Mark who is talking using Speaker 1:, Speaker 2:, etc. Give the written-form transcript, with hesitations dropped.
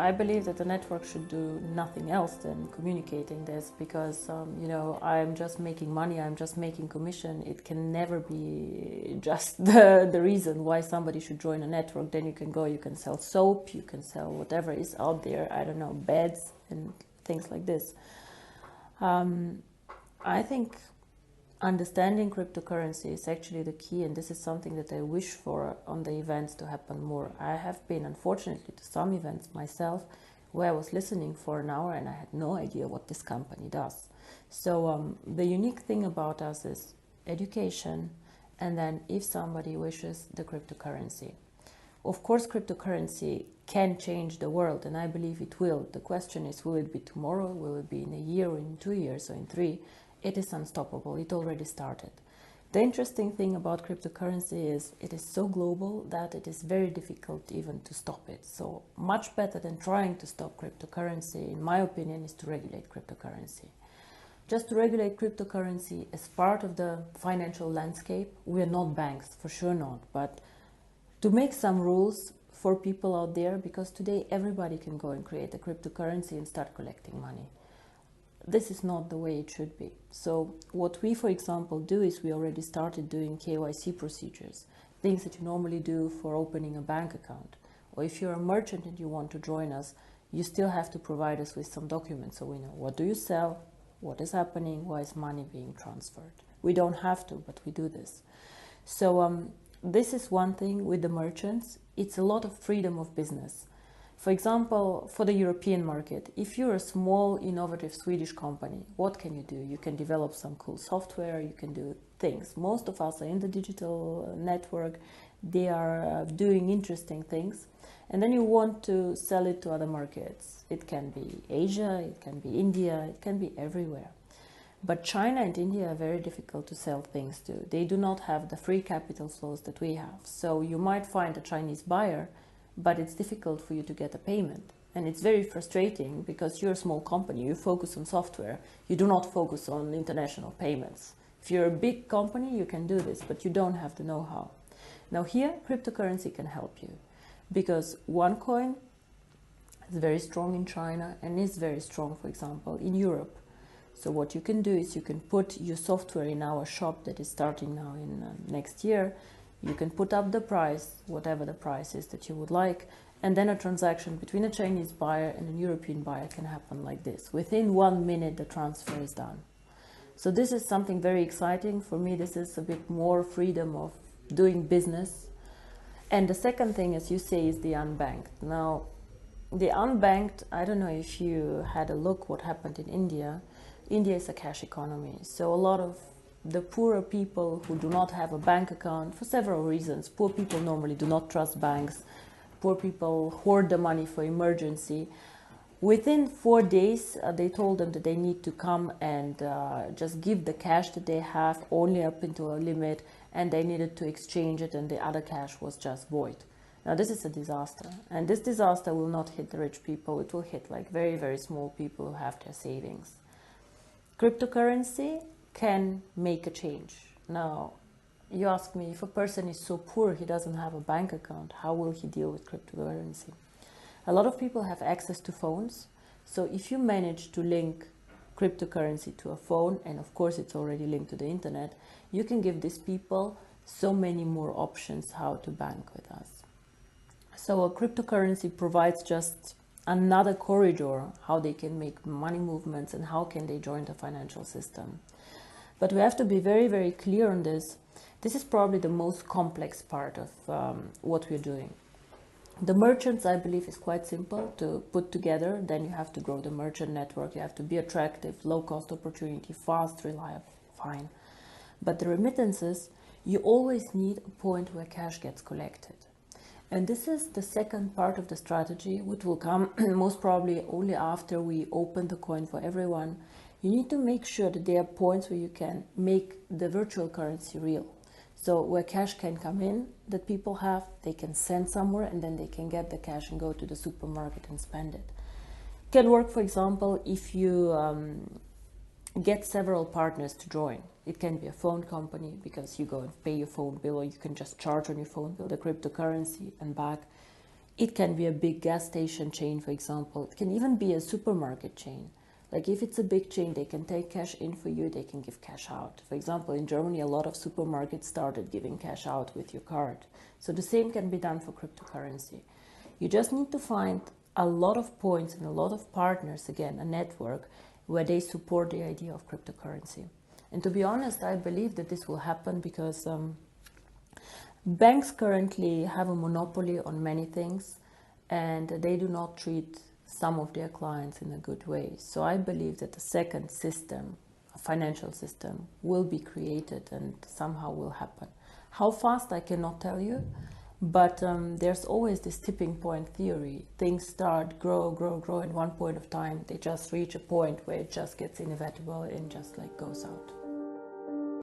Speaker 1: I believe that the network should do nothing else than communicating this, because you know, I'm just making money, I'm just making commission. It can never be just the reason why somebody should join a network. Then you can go, you can sell soap, you can sell whatever is out there, I don't know, beds and things like this. I think understanding cryptocurrency is actually the key, and this is something that I wish for on the events to happen more. I have been, unfortunately, to some events myself where I was listening for an hour and I had no idea what this company does. So the unique thing about us is education, and then if somebody wishes, the cryptocurrency. Of course, cryptocurrency can change the world, and I believe it will. The question is, will it be tomorrow? Will it be in a year, or in 2 years, or in 3? It is unstoppable. It already started. The interesting thing about cryptocurrency is it is so global that it is very difficult even to stop it. So much better than trying to stop cryptocurrency, in my opinion, is to regulate cryptocurrency. Just to regulate cryptocurrency as part of the financial landscape. We are not banks, for sure not, but to make some rules for people out there, because today everybody can go and create a cryptocurrency and start collecting money. This is not the way it should be. So what we, for example, do is we already started doing KYC procedures, things that you normally do for opening a bank account. Or if you're a merchant and you want to join us, you still have to provide us with some documents so we know what do you sell, what is happening, why is money being transferred. We don't have to, but we do this. So this is one thing with the merchants. It's a lot of freedom of business. For example, for the European market, if you're a small, innovative Swedish company, what can you do? You can develop some cool software, you can do things. Most of us are in the digital network, they are doing interesting things. And then you want to sell it to other markets. It can be Asia, it can be India, it can be everywhere. But China and India are very difficult to sell things to. They do not have the free capital flows that we have. So you might find a Chinese buyer, but it's difficult for you to get a payment. And it's very frustrating because you're a small company, you focus on software, you do not focus on international payments. If you're a big company, you can do this, but you don't have the know-how. Now here, cryptocurrency can help you, because OneCoin is very strong in China and is very strong, for example, in Europe. So what you can do is you can put your software in our shop that is starting now in next year. You can put up the price, whatever the price is that you would like, and then a transaction between a Chinese buyer and a European buyer can happen like this. Within 1 minute, the transfer is done. So this is something very exciting. For me, this is a bit more freedom of doing business. And the second thing, as you say, is the unbanked. Now, the unbanked, I don't know if you had a look what happened in India. India is a cash economy. So a lot of the poorer people who do not have a bank account for several reasons. Poor people normally do not trust banks. Poor people hoard the money for emergency. Within 4 days, they told them that they need to come and just give the cash that they have only up into a limit, and they needed to exchange it, and the other cash was just void. Now this is a disaster, and this disaster will not hit the rich people. It will hit like very, very small people who have their savings. Cryptocurrency can make a change. Now, you ask me, if a person is so poor he doesn't have a bank account, how will he deal with cryptocurrency? A lot of people have access to phones, so if you manage to link cryptocurrency to a phone, and of course it's already linked to the internet, you can give these people so many more options how to bank with us. So a cryptocurrency provides just another corridor how they can make money movements and how can they join the financial system. But we have to be very, very clear on this. This is probably the most complex part of what we're doing. The merchants, I believe, is quite simple to put together. Then you have to grow the merchant network. You have to be attractive, low-cost opportunity, fast, reliable, fine. But the remittances, you always need a point where cash gets collected. And this is the second part of the strategy, which will come most probably only after we open the coin for everyone. You need to make sure that there are points where you can make the virtual currency real. So where cash can come in that people have, they can send somewhere and then they can get the cash and go to the supermarket and spend it. Can work, for example, if you get several partners to join. It can be a phone company because you go and pay your phone bill, or you can just charge on your phone bill the cryptocurrency and back. It can be a big gas station chain, for example. It can even be a supermarket chain. Like if it's a big chain, they can take cash in for you, they can give cash out. For example, in Germany, a lot of supermarkets started giving cash out with your card. So the same can be done for cryptocurrency. You just need to find a lot of points and a lot of partners, again, a network, where they support the idea of cryptocurrency. And to be honest, I believe that this will happen because banks currently have a monopoly on many things, and they do not treat some of their clients in a good way. So I believe that the second system, a financial system, will be created and somehow will happen. How fast, I cannot tell you, but there's always this tipping point theory. Things start, grow, at one point of time, they just reach a point where it just gets inevitable and just like goes out.